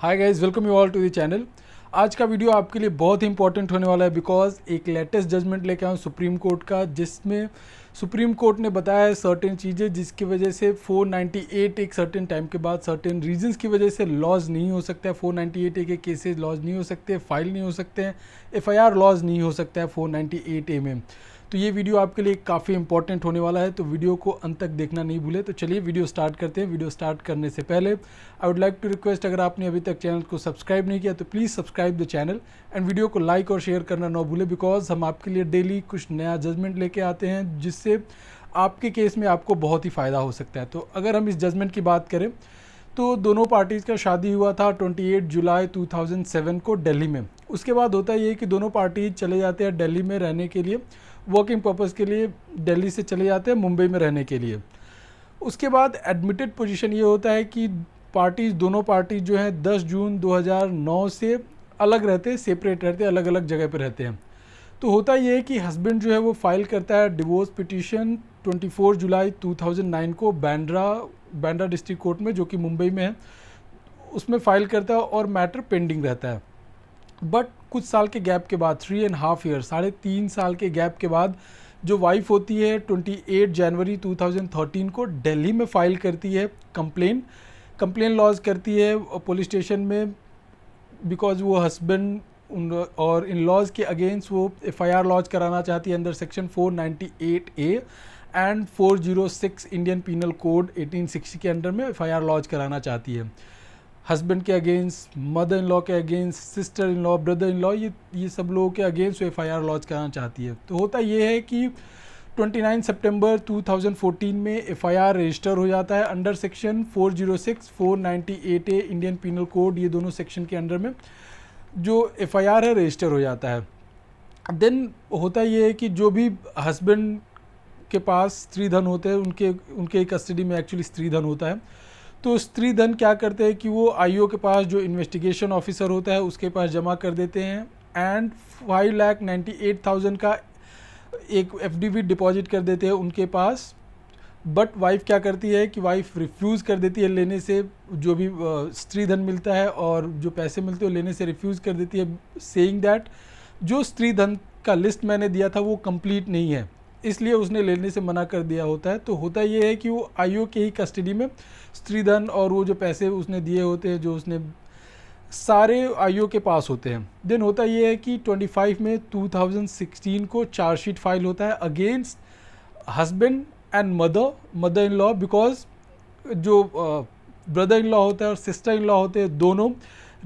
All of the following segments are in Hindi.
Hi guys, welcome you all to the channel. आज का वीडियो आपके लिए बहुत ही इंपॉर्टेंट होने वाला है बिकॉज एक लेटेस्ट जजमेंट लेके आऊँ सुप्रीम कोर्ट का, जिसमें सुप्रीम कोर्ट ने बताया है सर्टेन चीज़ें जिसकी वजह से 498 एक सर्टेन टाइम के बाद सर्टेन रीजंस की वजह से लॉज नहीं हो सकता है। 498 ए के केसेस लॉज नहीं हो सकते, फाइल नहीं हो सकते हैं, एफआईआर लॉज नहीं हो सकता है 498 ए में। तो ये वीडियो आपके लिए काफ़ी इंपॉर्टेंट होने वाला है, तो वीडियो को अंत तक देखना नहीं भूले। तो चलिए वीडियो स्टार्ट करते हैं। वीडियो स्टार्ट करने से पहले I would like to request, अगर आपने अभी तक चैनल को सब्सक्राइब नहीं किया तो please subscribe the channel and video को लाइक और शेयर करना ना भूले, बिकॉज हम आपके लिए डेली कुछ नया जजमेंट लेके आते हैं जिससे आपके केस में आपको बहुत ही फ़ायदा हो सकता है। तो अगर हम इस जजमेंट की बात करें तो दोनों पार्टीज़ का शादी हुआ था 28 जुलाई 2007 को दिल्ली में। उसके बाद होता ये कि दोनों पार्टीज चले जाते हैं दिल्ली में रहने के लिए, वर्किंग पर्पज़ के लिए दिल्ली से चले जाते हैं मुंबई में रहने के लिए। उसके बाद एडमिटेड पोजीशन ये होता है कि दोनों पार्टीज जो हैं 10 जून 2009 से अलग रहते हैं, सेपरेट रहते हैं, अलग अलग जगह पर रहते हैं। तो होता ये है कि हस्बैंड जो है वो फाइल करता है डिवोर्स पिटीशन 24 जुलाई 2009 को बांद्रा डिस्ट्रिक्ट कोर्ट में, जो कि मुंबई में है, उसमें फाइल करता है और मैटर पेंडिंग रहता है। बट कुछ साल के गैप के बाद, 3.5 ईयर, 3.5 साल के गैप के बाद जो वाइफ होती है 28 जनवरी 2013 को दिल्ली में फाइल करती है कंप्लेन लॉज करती है पुलिस स्टेशन में, बिकॉज वो हस्बैंड और इन लॉज के अगेंस्ट वो एफआईआर लॉन्च कराना चाहती है under section 498 A and 406 Indian penal code 1860 के अंडर में एफआईआर लॉन्च कराना चाहती है हस्बैंड के अगेंस्ट, मदर इन लॉ के against, sister in law, brother in law, ये सब लोगों के अगेंस्ट वो एफआईआर लॉन्च कराना चाहती है। तो होता ये है कि 29 सितंबर 2014 में एफआईआर रजिस्टर हो जाता है अंडर सेक्शन 406 498 ए इंडियन पीनल कोड, ये दोनों सेक्शन के अंडर में जो एफआईआर है रजिस्टर हो जाता है। देन होता ये है कि जो भी हस्बैंड के पास स्त्री धन होते हैं, उनके कस्टडी में एक्चुअली स्त्री धन होता है। तो स्त्री धन क्या करते हैं कि वो आईओ के पास, जो इन्वेस्टिगेशन ऑफिसर होता है उसके पास जमा कर देते हैं एंड 5,98,000 का एक एफडीवी डिपॉजिट कर देते हैं उनके पास। बट वाइफ क्या करती है कि वाइफ रिफ्यूज़ कर देती है लेने से, जो भी स्त्री धन मिलता है और जो पैसे मिलते हैं लेने से रिफ्यूज़ कर देती है, सेइंग दैट जो स्त्री धन का लिस्ट मैंने दिया था वो कंप्लीट नहीं है, इसलिए उसने लेने से मना कर दिया होता है। तो होता ये है कि वो आईओ के ही कस्टडी में स्त्री धन और वो जो पैसे उसने दिए होते हैं, जो उसने सारे आईओ के पास होते हैं। देन होता ये है कि 25 में 2016 को चार्जशीट फाइल होता है against husband and mother in law, because जो ब्रदर इन लॉ होता है और सिस्टर इन लॉ होते हैं दोनों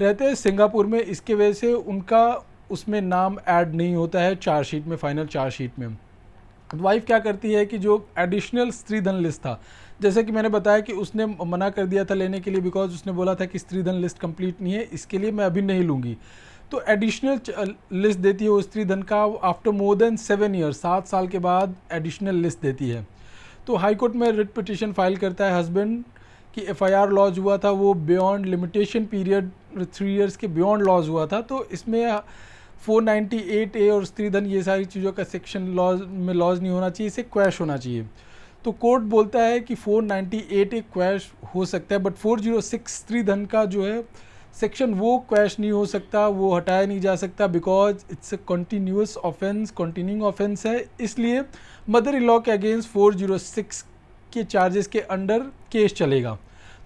रहते हैं सिंगापुर में, इसके वजह से उनका उसमें नाम ऐड नहीं होता है चार्जशीट में, फाइनल चार्जशीट में। वाइफ क्या करती है कि जो एडिशनल स्त्री धन लिस्ट था, जैसे कि मैंने बताया कि उसने मना कर दिया था लेने के लिए, बिकॉज उसने बोला था कि स्त्री धन लिस्ट कंप्लीट नहीं है, इसके लिए मैं अभी नहीं लूँगी। तो एडिशनल लिस्ट देती है वो स्त्री धन का आफ्टर मोर देन 7 ईयर्स, 7 साल के बाद एडिशनल लिस्ट देती है। तो हाई कोर्ट में रिट पिटीशन फाइल करता है हस्बैंड कि एफआईआर लॉन्च हुआ था वो बियॉन्ड लिमिटेशन पीरियड 3 ईयर्स के बियॉन्ड लॉन्च हुआ था, तो इसमें 498 ए और स्त्री धन ये सारी चीज़ों का सेक्शन लॉज में लॉज नहीं होना चाहिए, इसे क्वैश होना चाहिए। तो कोर्ट बोलता है कि 498 ए क्वैश हो सकता है, बट 406 स्त्री धन का जो है सेक्शन वो क्वैश नहीं हो सकता, वो हटाया नहीं जा सकता, because it's a continuous offence, continuing offence है, इसलिए मदर इन लॉ के अगेंस्ट 406 के चार्जेस के अंडर केस चलेगा।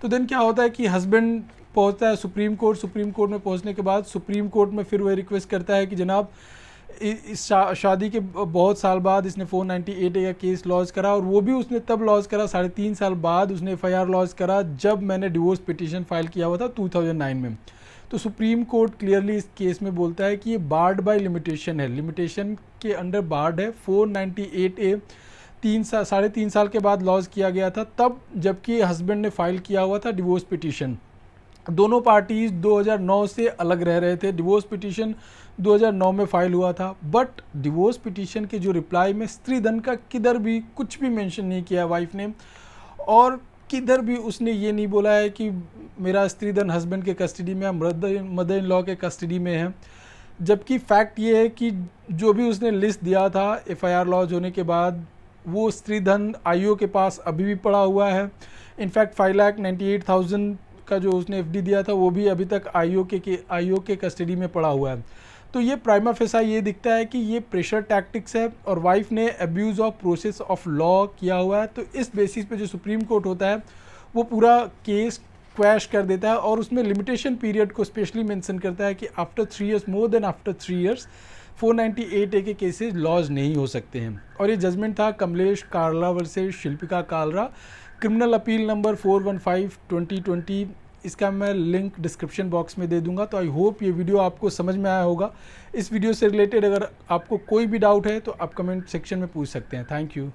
तो देन क्या होता है कि हस्बैंड पहुंचता है सुप्रीम कोर्ट में पहुंचने के बाद सुप्रीम कोर्ट में फिर वह रिक्वेस्ट करता है कि जनाब इस शादी के बहुत साल बाद इसने 498 का केस लॉन्च करा, और वो भी उसने तब लॉन्च करा 3.5 साल बाद उसने एफआईआर लॉन्च करा जब मैंने डिवोर्स पिटीशन फाइल किया हुआ था 2009 में। तो सुप्रीम कोर्ट क्लियरली इस केस में बोलता है कि ये बार्ड बाय लिमिटेशन है, लिमिटेशन के अंडर बार्ड है। 498 ए 3.5 साल के बाद लॉन्च किया गया था तब, जबकि हस्बैंड ने फाइल किया हुआ था डिवोर्स पिटीशन। दोनों पार्टीज 2009 से अलग रह रहे थे, डिवोर्स पिटीशन 2009 में फाइल हुआ था, बट डिवोर्स पिटीशन के जो रिप्लाई में स्त्री धन का किधर भी कुछ भी मेंशन नहीं किया वाइफ ने, और किधर भी उसने ये नहीं बोला है कि मेरा स्त्री धन हस्बैंड के कस्टडी में है, मदर इन लॉ के कस्टडी में है। जबकि फैक्ट ये है कि जो भी उसने लिस्ट दिया था एफआईआर लॉन्च होने के बाद, वो स्त्री धन आईओ के पास अभी भी पड़ा हुआ है। इनफैक्ट 5,98,000 का जो उसने एफडी दिया था वो भी अभी तक आईओ के कस्टडी में पड़ा हुआ है। तो ये प्राइमा फेसा ये दिखता है कि ये प्रेशर टैक्टिक्स है और वाइफ ने abuse of process of law किया हुआ है। तो इस बेसिस पे जो सुप्रीम कोर्ट होता है वो पूरा केस क्वैश कर देता है और उसमें लिमिटेशन पीरियड को स्पेशली मेंशन करता है कि after 3 years, more than after 3 years 498A के केसेस लॉज नहीं हो सकते हैं। और ये जजमेंट था Kamlesh Karla versus Shilpika Kalra, criminal appeal number 415/2020। इसका मैं लिंक डिस्क्रिप्शन बॉक्स में दे दूंगा। तो आई होप ये वीडियो आपको समझ में आया होगा। इस वीडियो से रिलेटेड अगर आपको कोई भी डाउट है तो आप कमेंट सेक्शन में पूछ सकते हैं। Thank you.